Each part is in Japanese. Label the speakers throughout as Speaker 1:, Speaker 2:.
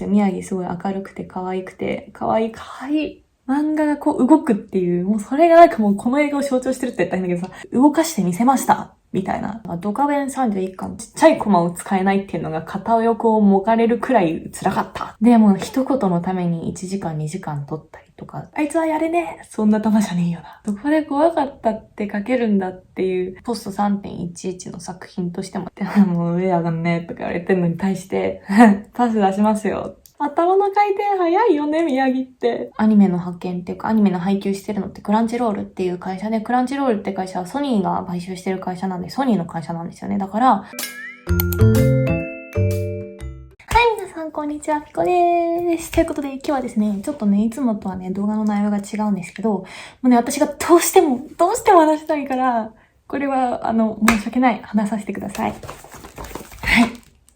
Speaker 1: 宮城すごい明るくて可愛くて、可愛い漫画がこう動くっていう、もうそれがなんかもうこの映画を象徴してるって言ったらいいんだけどさ、動かしてみせましたみたいな。ドカベン31巻、ちっちゃいコマを使えないっていうのが片翼をもがれるくらい辛かった。で、もう一言のために1時間2時間撮ったりとか、あいつはやれねえ、そんな玉じゃねえよな。どこで怖かったって書けるんだっていう、ポスト 3.11 の作品としても、もう上上がんねえとか言われてるのに対して、パス出しますよ。頭の回転早いよね、宮城って。アニメの派遣っていうか、アニメの配給してるのってクランチロールっていう会社で、クランチロールって会社はソニーが買収してる会社なんで、ソニーの会社なんですよね。だから、はい、皆さん、こんにちは。ピコでーす。ということで、今日はですね、ちょっとね、いつもとはね、動画の内容が違うんですけど、もうね、私がどうしても話したいから、これは、申し訳ない。話させてください。はい。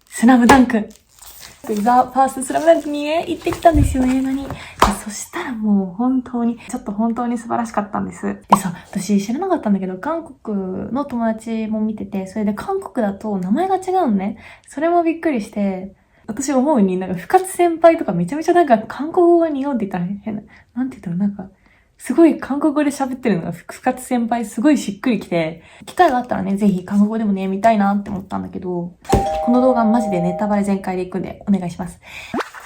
Speaker 1: スラムダンク。ザ・ファーストスラムダンクにね、行ってきたんですよ、映画に。そしたらもう本当に素晴らしかったんです。でさ、私知らなかったんだけど、韓国の友達も見てて、それで韓国だと名前が違うのね。それもびっくりして、私思うになんか深津先輩とかめちゃめちゃなんか韓国語が似合うって言ったら変な。なんて言ったらなんか、すごい韓国語で喋ってるのが深津先輩すごいしっくりきて、機会があったらね、ぜひ韓国語でもね、見たいなって思ったんだけど、この動画マジでネタバレ全開でいくんでお願いします。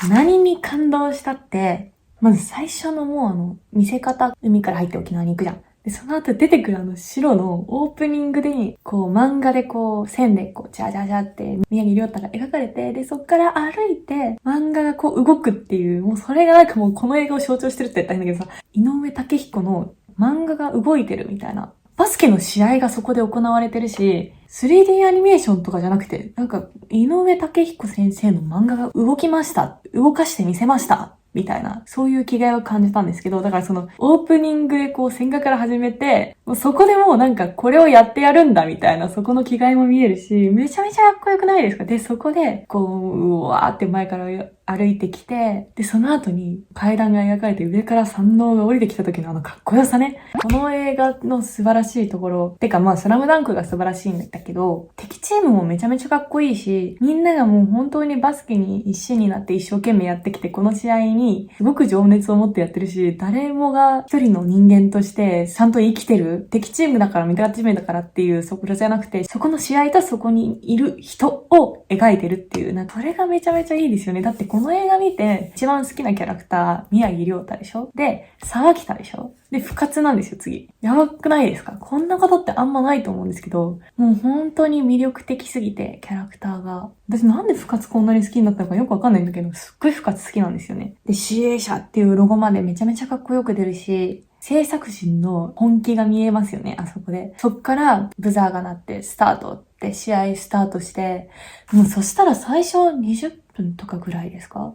Speaker 1: 何に感動したって、まず最初のもう見せ方、海から入って沖縄に行くじゃん。で、その後出てくる白のオープニングで、こう漫画でこう線でこうジャジャジャって宮城亮太が描かれて、で、そっから歩いて漫画がこう動くっていう、もうそれがなんかもうこの映画を象徴してるって言ったらいいんだけどさ、井上武彦の漫画が動いてるみたいな。バスケの試合がそこで行われてるし、3D アニメーションとかじゃなくて、なんか、井上武彦先生の漫画が動きました。動かしてみせました。みたいな、そういう気概を感じたんですけど、だからその、オープニングでこう、線画から始めて、もうそこでもうなんか、これをやってやるんだ、みたいな、そこの気概も見えるし、めちゃめちゃかっこよくないですか？で、そこで、こう、うわーって前から歩いてきて、で、その後に階段が描かれて上から山王が降りてきた時のかっこよさね。この映画の素晴らしいところ、てかまあスラムダンクが素晴らしいんだけど、敵チームもめちゃめちゃかっこいいし、みんながもう本当にバスケに一心になって一生懸命やってきて、この試合にすごく情熱を持ってやってるし、誰もが一人の人間としてちゃんと生きてる。敵チームだから味方チームだからっていうそこじゃなくて、そこの試合とそこにいる人を描いてるっていう、なんかそれがめちゃめちゃいいですよね。だってこの映画見て一番好きなキャラクター、宮城亮太でしょ？で、沢北でしょ？で、深津なんですよ、次。やばくないですか？こんなことってあんまないと思うんですけど、もう本当に魅力的すぎて、キャラクターが。私なんで深津こんなに好きになったのかよくわかんないんだけど、すっごい深津好きなんですよね。で、CA 社っていうロゴまでめちゃめちゃかっこよく出るし、制作陣の本気が見えますよね、あそこで。そっからブザーが鳴ってスタートって試合スタートして、もうそしたら最初20分とかぐらいですか？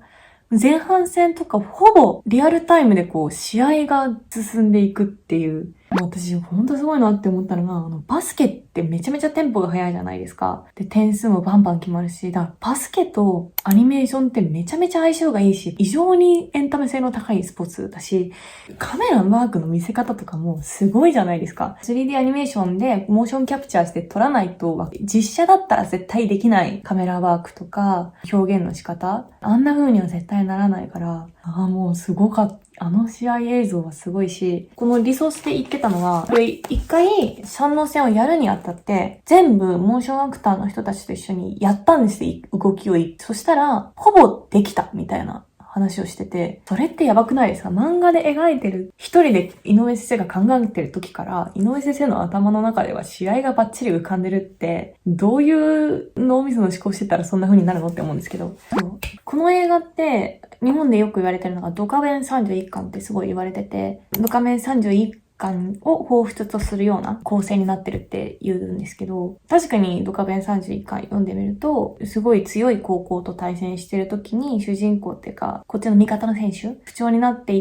Speaker 1: 前半戦とかほぼリアルタイムでこう試合が進んでいくっていう。もう私ほんとすごいなって思ったのが、バスケってめちゃめちゃテンポが速いじゃないですか。で、点数もバンバン決まるし、だからバスケとアニメーションってめちゃめちゃ相性がいいし、異常にエンタメ性の高いスポーツだし、カメラワークの見せ方とかもすごいじゃないですか。3D アニメーションでモーションキャプチャーして撮らないと、実写だったら絶対できないカメラワークとか表現の仕方、あんな風には絶対ならないから、もうすごかった。あの試合映像はすごいし、このリソースで言ってたのは、これ一回三能戦をやるにあたって、全部モーションアクターの人たちと一緒にやったんですよ、動きを。そしたら、ほぼできた、みたいな話をしてて、それってやばくないですか？漫画で描いてる、一人で井上先生が考えてる時から、井上先生の頭の中では試合がバッチリ浮かんでるって、どういう脳みその思考してたらそんな風になるのって思うんですけど、この映画って、日本でよく言われてるのがドカベン31巻ってすごい言われてて、ドカベン31巻を彷彿とするような構成になってるって言うんですけど、確かにドカベン31巻読んでみると、すごい強い高校と対戦してる時に主人公っていうか、こっちの味方の選手、不調になってい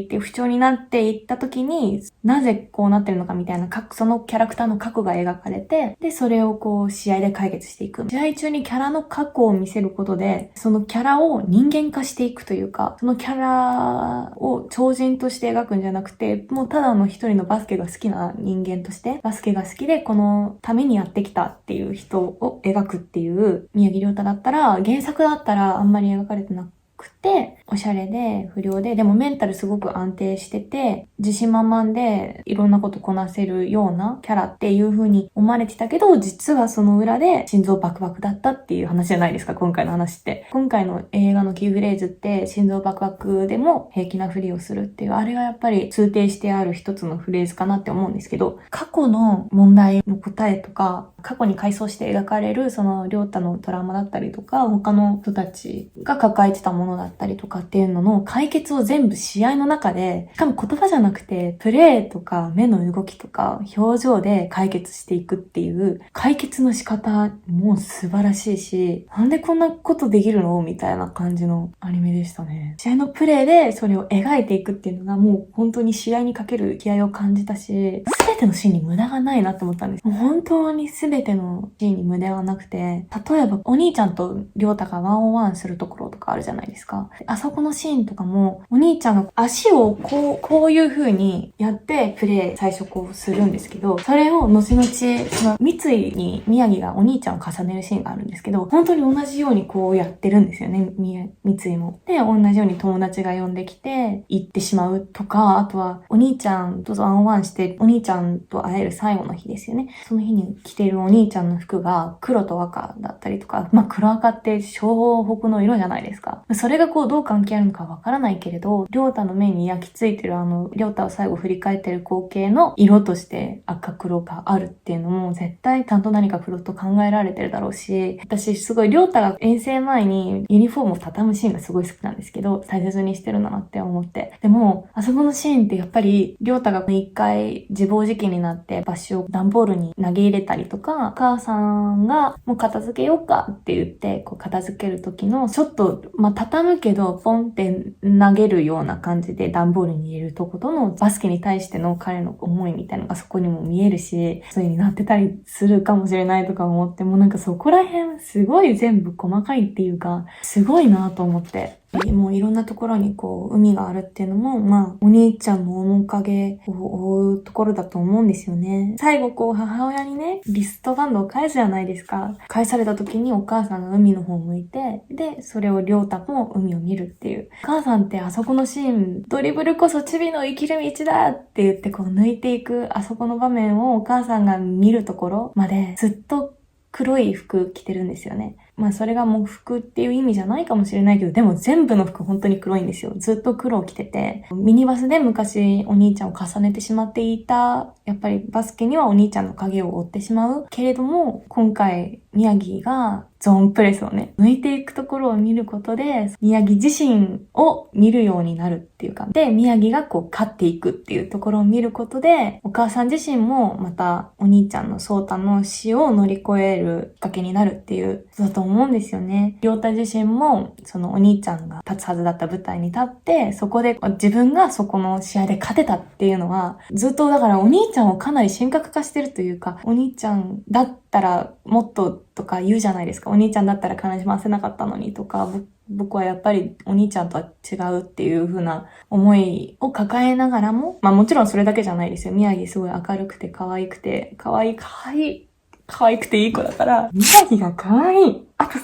Speaker 1: った時に、なぜこうなってるのかみたいな、そのキャラクターの過去が描かれて、で、それをこう試合で解決していく。試合中にキャラの過去を見せることで、そのキャラを人間化していくというか、そのキャラを超人として描くんじゃなくて、もうただの一人のバスケが好きな人間として、バスケが好きでこのためにやってきたっていう人を描くっていう宮城亮太だったら、原作だったらあんまり描かれてなくて、で、おしゃれで不良で、でもメンタルすごく安定してて、自信満々でいろんなことこなせるようなキャラっていう風に思われてたけど、実はその裏で心臓バクバクだったっていう話じゃないですか、今回の話って。今回の映画のキーフレーズって心臓バクバクでも平気なふりをするっていう、あれがやっぱり通底してある一つのフレーズかなって思うんですけど、過去の問題の答えとか、過去に回想して描かれるそのりょうたのトラウマだったりとか、他の人たちが抱えてたものだったりとかっていうのの解決を全部試合の中で、しかも言葉じゃなくてプレーとか目の動きとか表情で解決していくっていう解決の仕方も素晴らしいし、なんでこんなことできるのみたいな感じのアニメでしたね。試合のプレーでそれを描いていくっていうのがもう本当に試合にかける気合を感じたし、全てのシーンに無駄がないなって思ったんです。もう本当に全てのシーンに無駄がなくて、例えばお兄ちゃんとりょうたがワンオンワンするところとかあるじゃないですか。あそこのシーンとかも、お兄ちゃんが足をこういう風にやってプレイ最初こうするんですけど、それを後々、その三井に宮城がお兄ちゃんを重ねるシーンがあるんですけど、本当に同じようにこうやってるんですよね、三井も。で、同じように友達が呼んできて行ってしまうとか、あとはお兄ちゃんとワンオンワンして、お兄ちゃんと会える最後の日ですよね。その日に着てるお兄ちゃんの服が黒と赤だったりとか、黒赤って湘北の色じゃないですか。それがこうどう関係あるのかわからないけれど、りょうたの目に焼き付いてるりょうたを最後振り返ってる光景の色として赤黒があるっていうのも絶対ちゃんと何かプロット考えられてるだろうし、私すごいりょうたが遠征前にユニフォームを畳むシーンがすごい好きなんですけど、大切にしてるんだなって思って。でも、あそこのシーンってやっぱりりょうたが一回自暴自棄になってバッシュを段ボールに投げ入れたりとか、お母さんがもう片付けようかって言ってこう片付ける時のちょっと畳むけどポンって投げるような感じで段ボールに入れるとことのバスケに対しての彼の思いみたいなのがそこにも見えるし、そういう風になってたりするかもしれないとか思って、もうなんかそこら辺すごい全部細かいっていうか、すごいなと思って。もういろんなところにこう海があるっていうのもお兄ちゃんの面影を追うところだと思うんですよね。最後こう母親にねリストバンドを返すじゃないですか。返された時にお母さんが海の方を向いて、でそれをりょうたも海を見るっていう。お母さんってあそこのシーン、ドリブルこそチビの生きる道だって言ってこう抜いていくあそこの場面をお母さんが見るところまでずっと黒い服着てるんですよね。それが喪服っていう意味じゃないかもしれないけど、でも全部の服本当に黒いんですよ。ずっと黒を着てて、ミニバスで昔お兄ちゃんを重ねてしまっていた、やっぱりバスケにはお兄ちゃんの影を追ってしまうけれども、今回宮城がゾーンプレスをね、抜いていくところを見ることで、宮城自身を見るようになるっていうか、で、宮城がこう勝っていくっていうところを見ることで、お母さん自身もまたお兄ちゃんのソータの死を乗り越えるきっかけになるっていうだと思うんですよね。りょうた自身もそのお兄ちゃんが立つはずだった舞台に立って、そこで自分がそこの試合で勝てたっていうのは、ずっとだからお兄ちゃんをかなり神格化してるというか、お兄ちゃんだったらもっととか言うじゃないですか。お兄ちゃんだったら悲しませなかったのにとか、僕はやっぱりお兄ちゃんとは違うっていう風な思いを抱えながらも、もちろんそれだけじゃないですよ。宮城すごい明るくて可愛くて、可愛くていい子だから、宮城が可愛い。あと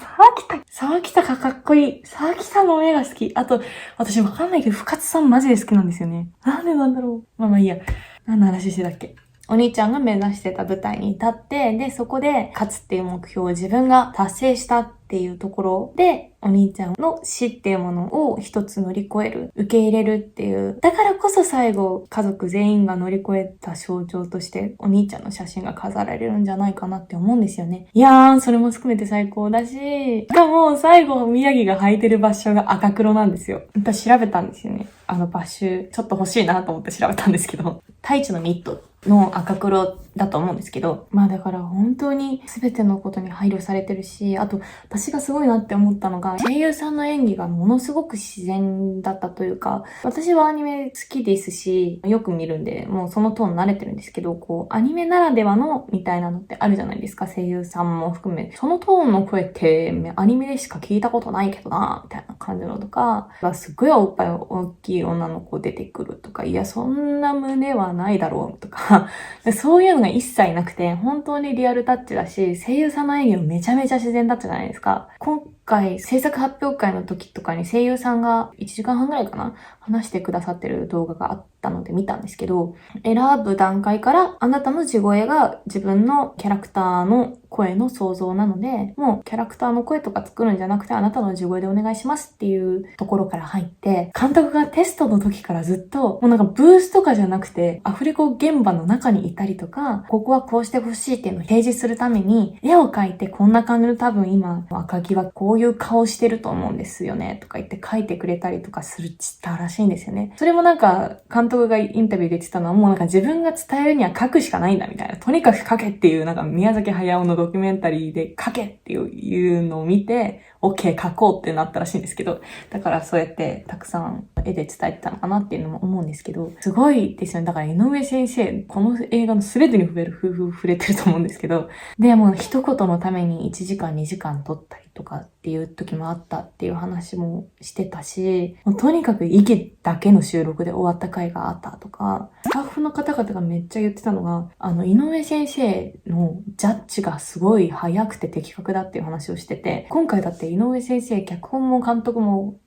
Speaker 1: 沢北がかっこいい。沢北の目が好き。あと、私わかんないけど、深津さんマジで好きなんですよね。なんでなんだろう。いいや。何の話してたっけ。お兄ちゃんが目指してた舞台に立って、で、そこで勝つっていう目標を自分が達成したっていうところで、お兄ちゃんの死っていうものを一つ乗り越える、受け入れるっていう。だからこそ最後、家族全員が乗り越えた象徴として、お兄ちゃんの写真が飾られるんじゃないかなって思うんですよね。いやー、それも含めて最高だし、しかも最後、宮城が履いてるバッシュが赤黒なんですよ。私調べたんですよね。バッシュ、ちょっと欲しいなと思って調べたんですけど、タイツのミットの赤黒だと思うんですけど、だから本当に全てのことに配慮されてるし、あと私がすごいなって思ったのが、声優さんの演技がものすごく自然だったというか、私はアニメ好きですし、よく見るんで、もうそのトーン慣れてるんですけど、こう、アニメならではのみたいなのってあるじゃないですか、声優さんも含め。そのトーンの声ってアニメでしか聞いたことないけどな、みたいな感じのとか、すっごいおっぱい大きい女の子出てくるとか、いや、そんな胸はないだろうとか、そういうのが一切なくて、本当にリアルタッチだし、声優さんの演技もめちゃめちゃ自然だったじゃないですか。今回制作発表会の時とかに声優さんが1時間半ぐらいかな話してくださってる動画があったので見たんですけど、選ぶ段階からあなたの地声が自分のキャラクターの声の想像なので、もうキャラクターの声とか作るんじゃなくてあなたの地声でお願いしますっていうところから入って、監督がテストの時からずっと、もうなんかブースとかじゃなくて、アフレコ現場の中にいたりとか、ここはこうしてほしいっていうのを提示するために、絵を描いてこんな感じの多分今、赤木はこういう顔してると思うんですよね、とか言って描いてくれたりとかするしたらしいんですよね。それもなんか、監督がインタビューで言ってたのは、もうなんか自分が伝えるには書くしかないんだみたいな。とにかく書けっていう、なんか宮崎駿のドキュメンタリーで書けっていうのを見て、OK 書こうってなったらしいんですけど、だからそうやってたくさん絵で伝えてたのかなっていうのも思うんですけど、すごいですよね。だから井上先生、この映画の全てに触れてると思うんですけど、でも一言のために1時間2時間撮ったりとかっていう時もあったっていう話もしてたし、もうとにかく息だけの収録で終わった回があったとか、スタッフの方々がめっちゃ言ってたのが、井上先生のジャッジがすごい早くて的確だっていう話をしてて、今回だって井上先生、脚本も監督も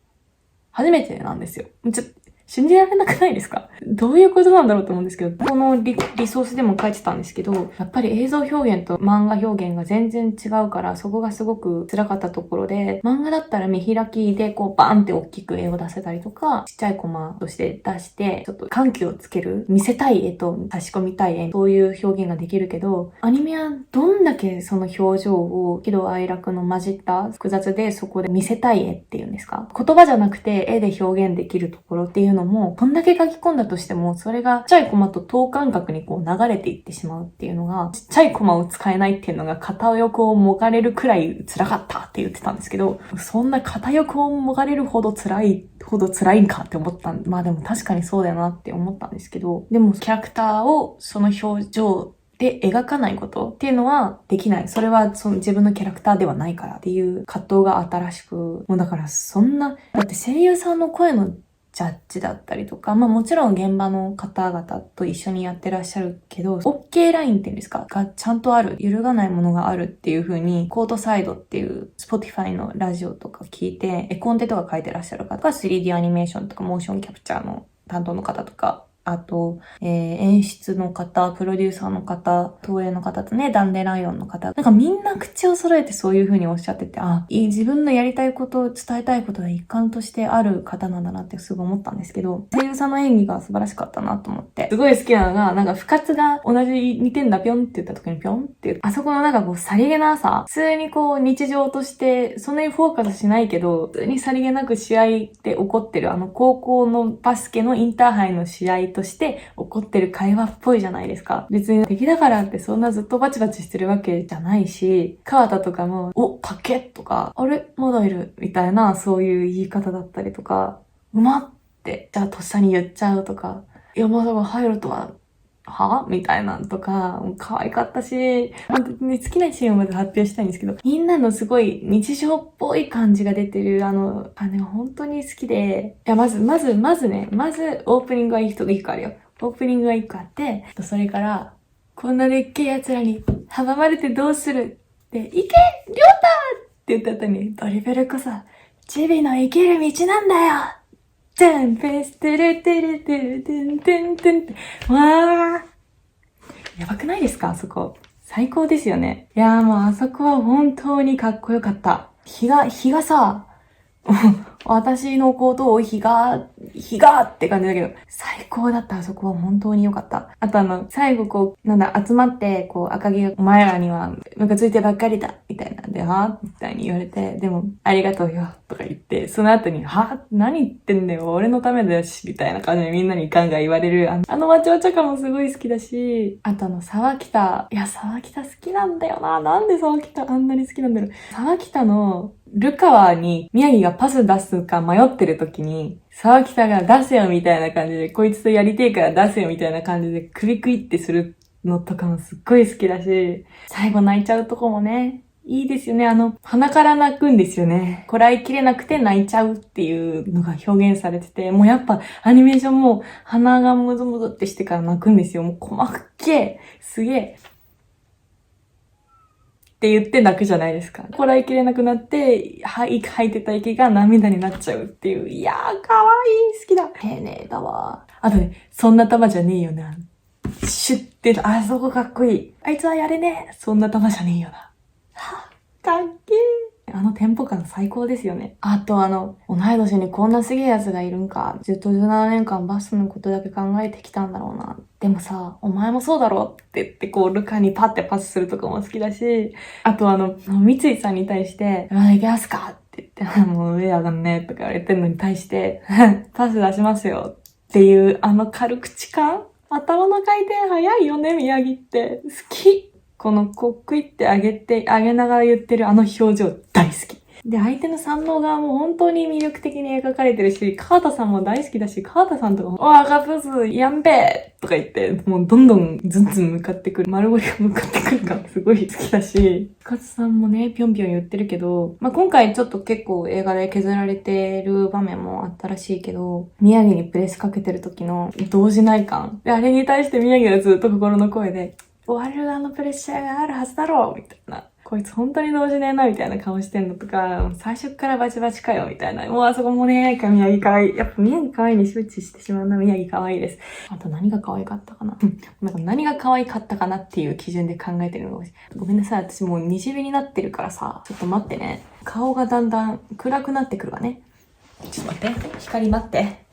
Speaker 1: 初めてなんですよ。信じられなくないですか？どういうことなんだろうと思うんですけど、このリソースでも書いてたんですけど、やっぱり映像表現と漫画表現が全然違うから、そこがすごく辛かったところで、漫画だったら見開きでこうバーンって大きく絵を出せたりとか、ちっちゃいコマとして出して、ちょっと緩急をつける、見せたい絵と差し込みたい絵、そういう表現ができるけど、アニメはどんだけその表情を喜怒哀楽の混じった複雑でそこで見せたい絵っていうんですか？言葉じゃなくて絵で表現できるところっていうのも、こんだけ書き込んだとしても、それがちっちゃいコマと等間隔にこう流れていってしまうっていうのが、ちっちゃいコマを使えないっていうのが片翼をもがれるくらい辛かったって言ってたんですけど、そんな片翼をもがれるほど辛いんかって思った。まあでも確かにそうだよなって思ったんですけど、でもキャラクターをその表情で描かないことっていうのはできない。それはその自分のキャラクターではないからっていう葛藤が新しく、もうだからそんな、だって声優さんの声のジャッジだったりとか、まあもちろん現場の方々と一緒にやってらっしゃるけど、OK ラインっていうんですかがちゃんとある、揺るがないものがあるっていう風に、コードサイドっていう Spotify のラジオとか聞いて、絵コンテとか書いてらっしゃる方が 3D アニメーションとかモーションキャプチャーの担当の方とか、あと、演出の方、プロデューサーの方、東映の方とね、ダンデライオンの方。なんかみんな口を揃えてそういう風におっしゃってて、自分のやりたいことを伝えたいことが一環としてある方なんだなってすごい思ったんですけど、声優さんの演技が素晴らしかったなと思って。すごい好きなのが、なんか、不活が同じ似てんだぴょんって言った時にぴょんって言う。あそこのなんかこう、さりげなさ、普通にこう、日常として、そんなにフォーカスしないけど、普通にさりげなく試合で起こってる、高校のバスケのインターハイの試合として起こってる会話っぽいじゃないですか。別に敵だからってそんなずっとバチバチしてるわけじゃないし、川田とかも、かっけとか、あれまだいるみたいな、そういう言い方だったりとか、うまって、じゃあとっさに言っちゃうとか、山田が入るとはみたいなんとか、可愛かったし、本当にね、好きなシーンをまず発表したいんですけど、みんなのすごい日常っぽい感じが出てる、本当に好きで、いや、まず、オープニングは一個あるよ。オープニングが一個あって、それから、こんなでっけえ奴らに阻まれてどうするって、行けりょうたって言った後に、ドリブルこそ、チビの生きる道なんだよじゃんペステレテレテレテンテンテンって。わー。やばくないですかあそこ。最高ですよね。いやーもうあそこは本当にかっこよかった。日がさ、私のことを日がって感じだけど、最高だった。あそこは本当に良かった。あと最後集まって、赤木がお前らにはムカついてばっかりだ、みたいなんで、みたいに言われて、でも、ありがとうよ、とか言って、その後に、何言ってんだよ、俺のためだし、みたいな感じでみんなにガンガン言われる、わちゃわちゃ感もすごい好きだし、あと沢北、いや、沢北好きなんだよな。なんで沢北あんなに好きなんだろう。沢北の、ルカワに宮城がパス出すか迷ってる時に、沢北が出せよみたいな感じで、こいつとやりてえから出せよみたいな感じで首食いってするのとかもすっごい好きだし、最後泣いちゃうとこもね、いいですよね。鼻から泣くんですよね。こらえきれなくて泣いちゃうっていうのが表現されてて、もうやっぱアニメーションも鼻がムズムズってしてから泣くんですよ。もう細かっけえ。すげえ。っって言って泣くじゃないですか。こらえきれなくなって、吐いてた息が涙になっちゃうっていう。いやー、かわいい。好きだ。丁寧だわ。あとね、そんな玉じゃねえよな。シュッて、あそこかっこいい。あいつはやれねえ。そんな玉じゃねえよな。はぁ、かっけー。あのテンポ感最高ですよね。あと同い年にこんなすげえ奴がいるんか。ずっと17年間バスのことだけ考えてきたんだろうな。でもさ、お前もそうだろって言ってこう、ルカにパッてパスするとかも好きだし、あと三井さんに対して、まだ行けますかって言って、もう上上がんねとか言われてるのに対して、パス出しますよっていう軽口感、頭の回転早いよね、宮城って。好き。このクイって上げながら言ってる表情大好き。で、相手の三能がもう本当に魅力的に描かれてるし、川田さんも大好きだし、川田さんとかも、カプス、やんべえとか言って、もうどんどんずんずん向かってくる。丸森が向かってくるからすごい好きだし、深津さんもね、ぴょんぴょん言ってるけど、今回ちょっと結構映画で削られてる場面もあったらしいけど、宮城にプレスかけてる時の動じない感。で、あれに対して宮城がずっと心の声で、終わるプレッシャーがあるはずだろうみたいな。こいつ本当に動じねえなみたいな顔してんのとか、最初からバチバチかよみたいな。もうあそこもね、宮城可愛い。やっぱ宮城可愛いに周知してしまうな。宮城可愛いです。あと何が可愛かったかななんか何が可愛かったかなっていう基準で考えてるの。ごめんなさい。私もう虹目になってるからさ。ちょっと待ってね。顔がだんだん暗くなってくるわね。ちょっと待って。光待って。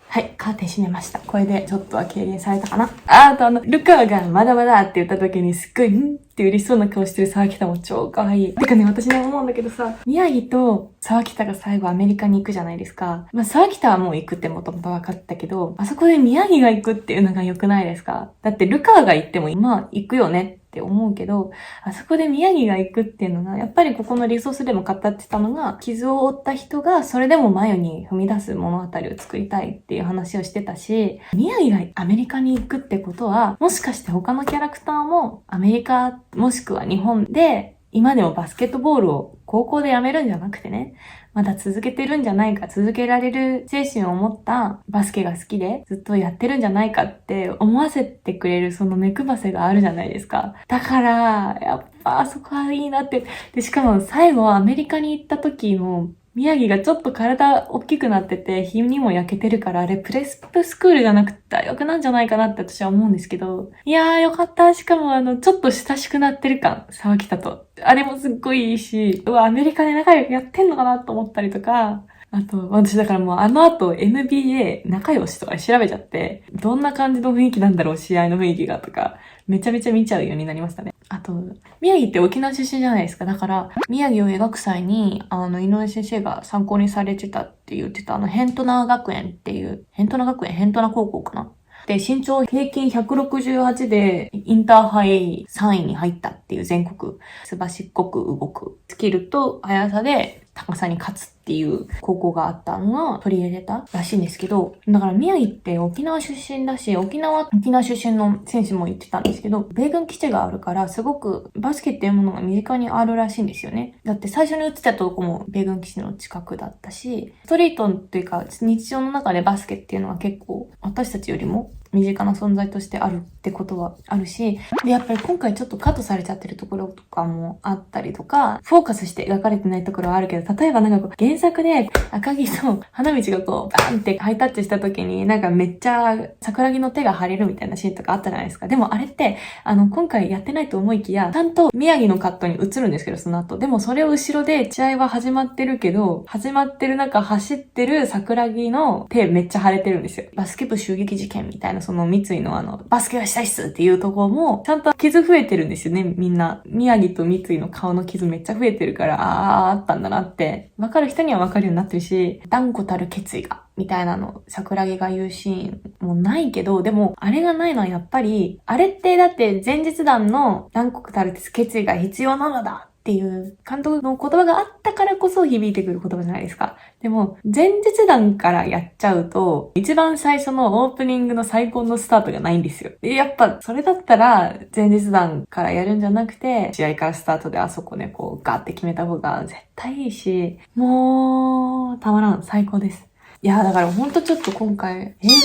Speaker 1: はい、カーテン閉めました。これでちょっとは軽減されたかな。あとルカがまだまだって言った時にすっごい、んって嬉しそうな顔してる沢北も超可愛い。てかね、私ね思うんだけどさ、宮城と沢北が最後アメリカに行くじゃないですか。沢北はもう行くってもともと分かったけど、あそこで宮城が行くっていうのが良くないですか？だってルカが行っても今行くよねって思うけど、あそこで宮城が行くっていうのが、やっぱりここのリソースでも語ってたのが、傷を負った人がそれでも前に踏み出す物語を作りたいっていう話をしてたし、宮城がアメリカに行くってことは、もしかして他のキャラクターもアメリカもしくは日本で今でもバスケットボールを高校でやめるんじゃなくてね、まだ続けてるんじゃないか、続けられる精神を持ったバスケが好きでずっとやってるんじゃないかって思わせてくれるその目配せがあるじゃないですか。だから、やっぱあそこはいいなって。で、しかも最後アメリカに行った時の宮城がちょっと体大きくなってて、日にも焼けてるから、あれプレスプスクールじゃなくて大学なんじゃないかなって私は思うんですけど。いやーよかった。しかもちょっと親しくなってる感、沢北と。あれもすっごいいいし、アメリカで仲良くやってんのかなと思ったりとか、あと、私だからもう後 NBA 仲良しとか調べちゃって、どんな感じの雰囲気なんだろう、試合の雰囲気がとか、めちゃめちゃ見ちゃうようになりましたね。あと、宮城って沖縄出身じゃないですか。だから、宮城を描く際に、井上先生が参考にされてたって言ってた、ヘントナ学園っていう、ヘントナ高校かな。で、身長平均168で、インターハイ3位に入ったっていう全国、すばしっこく動く。スキルと速さで高さに勝つっていう高校があったのが取り入れたらしいんですけど、だから宮城って沖縄出身だし、沖縄出身の選手も言ってたんですけど、米軍基地があるからすごくバスケっていうものが身近にあるらしいんですよね。だって最初に映ってたとこも米軍基地の近くだったし、ストリートっていうか日常の中でバスケっていうのは結構私たちよりも身近な存在としてあるってことはあるし、で、やっぱり今回ちょっとカットされちゃってるところとかもあったりとか、フォーカスして描かれてないところはあるけど、例えば原作で赤木と花道がこうバーンってハイタッチした時にめっちゃ桜木の手が腫れるみたいなシーンとかあったじゃないですか。でもあれって今回やってないと思いきや、ちゃんと宮城のカットに映るんですけど、その後。でもそれを後ろで試合は始まってるけど、始まってる中走ってる桜木の手めっちゃ腫れてるんですよ。バスケ部襲撃事件みたいな、その三井のバスケがしたいっすっていうところも、ちゃんと傷増えてるんですよね、みんな。宮城と三井の顔の傷めっちゃ増えてるから、あったんだなって、わかる人にはわかるようになってるし、断固たる決意が、みたいなの、桜木が言うシーンもないけど、でも、あれがないのはやっぱり、あれってだって前日談の断固たる決意が必要なのだっていう監督の言葉があったからこそ響いてくる言葉じゃないですか。でも、前日談からやっちゃうと、一番最初のオープニングの最高のスタートがないんですよ。で、やっぱ、それだったら、前日談からやるんじゃなくて、試合からスタートであそこね、こう、ガーって決めた方が絶対いいし、もう、たまらん。最高です。いや、だからほんとちょっと今回、映画と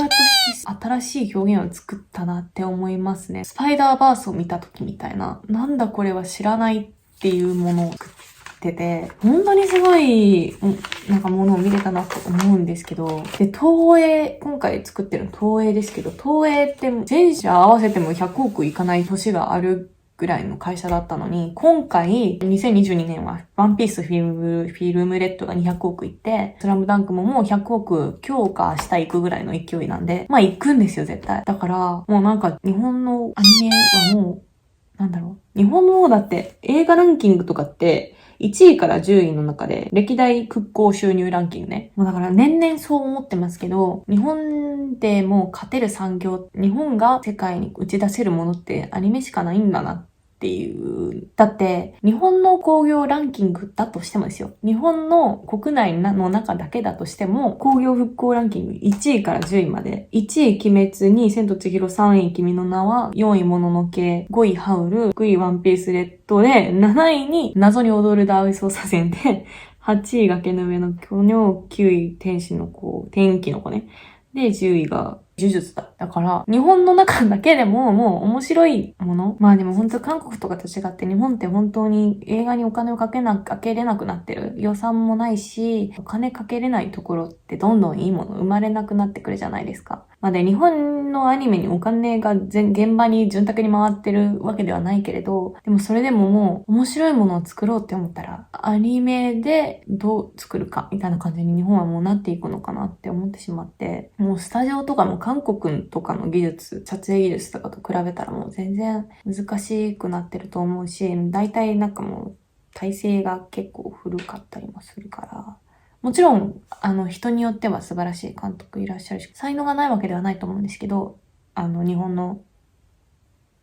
Speaker 1: して新しい表現を作ったなって思いますね。スパイダーバースを見た時みたいな、なんだこれは知らないっていうものを作ってて、本当にすごい、なんかものを見れたなと思うんですけど、で、東映、今回作ってるの東映ですけど、東映って全社合わせても100億いかない年があるぐらいの会社だったのに、今回、2022年は、ワンピースフィルムレッドが200億いって、スラムダンクももう100億強化したいくぐらいの勢いなんで、まあ行くんですよ、絶対。だから、もうなんか、日本のアニメはもう、なんだろう。日本のだって映画ランキングとかって1位から10位の中で歴代屈高収入ランキングね。もうだから年々そう思ってますけど、日本でもう勝てる産業、日本が世界に打ち出せるものってアニメしかないんだなっていう。だって、日本の興行ランキングだとしてもですよ。日本の国内の中だけだとしても、興行復興ランキング1位から10位まで。1位鬼滅、2位千と千尋、3位君の名は、4位もののけ、5位ハウル、6位ワンピースレッドで、7位に謎に踊るダーウィソーサ線で、8位崖の上の巨女、9位天使の子、天気の子ね。で、10位が呪術だ。だから、日本の中だけでももう面白いもの。まあでも本当韓国とかと違って日本って本当に映画にお金をかけれなくなってる。予算もないし、お金かけれないところってどんどんいいもの生まれなくなってくるじゃないですか。まあで、日本のアニメにお金が現場に潤沢に回ってるわけではないけれど、でもそれでももう面白いものを作ろうって思ったら、アニメでどう作るかみたいな感じに日本はもうなっていくのかなって思ってしまって、もうスタジオとかも韓国とかの技術、撮影技術とかと比べたらもう全然難しくなってると思うし、大体なんかもう体制が結構古かったりもするから、もちろん、人によっては素晴らしい監督いらっしゃるし、才能がないわけではないと思うんですけど、日本の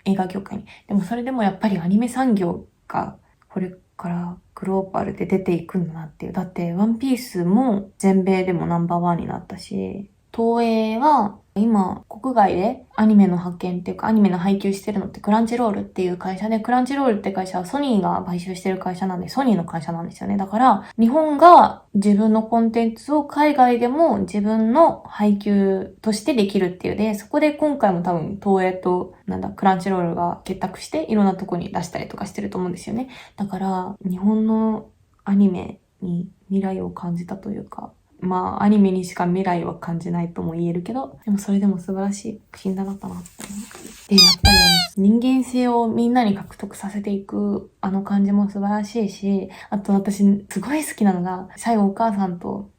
Speaker 1: 映画業界に。でもそれでもやっぱりアニメ産業がこれからグローバルで出ていくんだなっていう。だってワンピースも全米でもナンバーワンになったし、東映は今国外でアニメの派遣っていうかアニメの配給してるのってクランチロールっていう会社で、クランチロールって会社はソニーが買収してる会社なんで、ソニーの会社なんですよね。だから日本が自分のコンテンツを海外でも自分の配給としてできるっていうで、そこで今回も多分東映とクランチロールが結託していろんなとこに出したりとかしてると思うんですよね。だから日本のアニメに未来を感じたというか、まあ、アニメにしか未来は感じないとも言えるけど、でもそれでも素晴らしい作品だったなって思う。で、やっぱり人間性をみんなに獲得させていくあの感じも素晴らしいし、あと私すごい好きなのが、最後お母さんと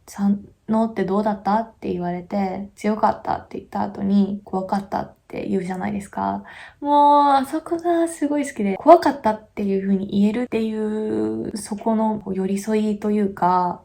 Speaker 1: のってどうだったって言われて、強かったって言った後に怖かったって言うじゃないですか。もう、あそこがすごい好きで、怖かったっていう風に言えるっていう、そこの寄り添いというか、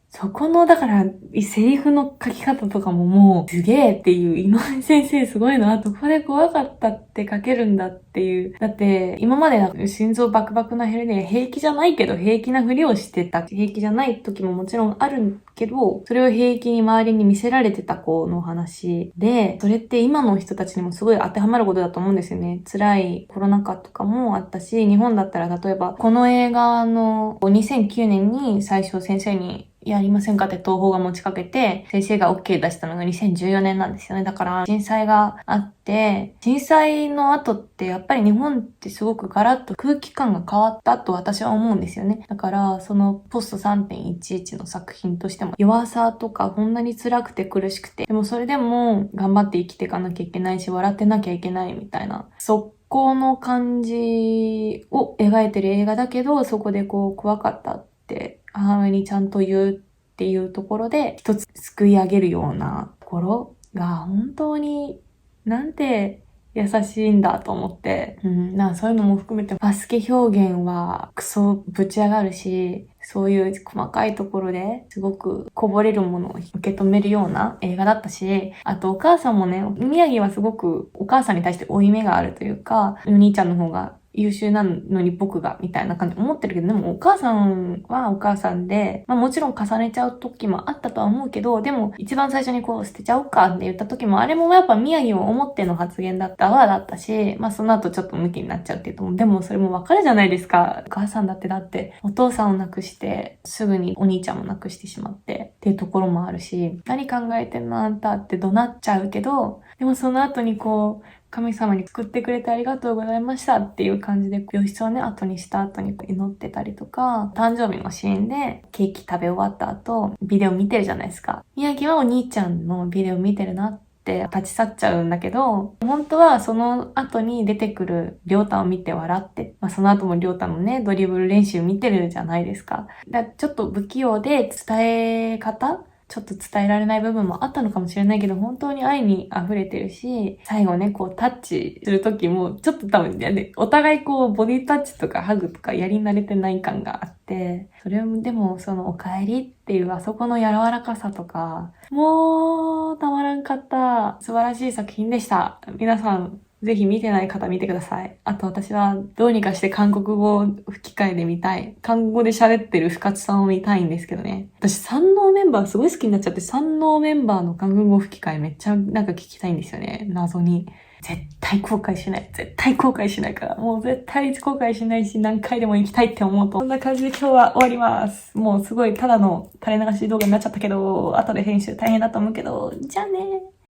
Speaker 1: そこの、だから、セリフの書き方とかももう、すげえっていう、井上先生すごいな、どこで怖かったって書けるんだっていう。だって、今まで心臓バクバクなヘルニア平気じゃないけど、平気なふりをしてた。平気じゃない時ももちろんあるけど、それを平気に周りに見せられてた子の話で、それって今の人たちにもすごい当てはまることだと思うんですよね。辛いコロナ禍とかもあったし、日本だったら例えば、この映画の2009年に最初先生にやりませんかって東宝が持ちかけて、先生が OK 出したのが2014年なんですよね。だから震災があって、震災の後ってやっぱり日本ってすごくガラッと空気感が変わったと私は思うんですよね。だからそのポスト3.11の作品としても弱さとかこんなに辛くて苦しくて、でもそれでも頑張って生きていかなきゃいけないし、笑ってなきゃいけないみたいな。そこの感じを描いてる映画だけど、そこでこう怖かったって母親にちゃんと言うっていうところで一つ救い上げるようなところが本当になんて優しいんだと思って、そういうのも含めてバスケ表現はクソぶち上がるし、そういう細かいところですごくこぼれるものを受け止めるような映画だったし、あとお母さんもね、宮城はすごくお母さんに対して負い目があるというか、お兄ちゃんの方が優秀なのに僕がみたいな感じ思ってるけど、でもお母さんはお母さんで、まあもちろん重ねちゃう時もあったとは思うけど、でも一番最初にこう捨てちゃおうかって言った時も、あれもやっぱ宮城を思っての発言だったし、まあその後ちょっと向きになっちゃうっていうとも、でもそれもわかるじゃないですか。お母さんだってお父さんを亡くしてすぐにお兄ちゃんも亡くしてしまってっていうところもあるし、何考えてんのあんたって怒鳴っちゃうけど、でもその後にこう神様に救ってくれてありがとうございましたっていう感じで、病室をね、後にした後に祈ってたりとか、誕生日のシーンでケーキ食べ終わった後、ビデオ見てるじゃないですか。宮城はお兄ちゃんのビデオ見てるなって立ち去っちゃうんだけど、本当はその後に出てくるりょうたを見て笑って、その後もりょうたのね、ドリブル練習見てるじゃないですか。ちょっと不器用で伝え方ちょっと伝えられない部分もあったのかもしれないけど、本当に愛に溢れてるし、最後ね、こうタッチするときも、ちょっと多分ね、お互いこうボディタッチとかハグとかやり慣れてない感があって、それでもそのお帰りっていうあそこの柔らかさとか、もうたまらんかった。素晴らしい作品でした。皆さん、ぜひ見てない方見てください。あと私はどうにかして韓国語吹き替えで見たい。韓国語で喋ってる深津さんを見たいんですけどね。私三能メンバーすごい好きになっちゃって、三能メンバーの韓国語吹き替えめっちゃなんか聞きたいんですよね。謎に。絶対後悔しない。絶対後悔しないから。もう絶対後悔しないし何回でも行きたいって思うと。こんな感じで今日は終わります。もうすごいただの垂れ流し動画になっちゃったけど、後で編集大変だと思うけど、じゃあねー。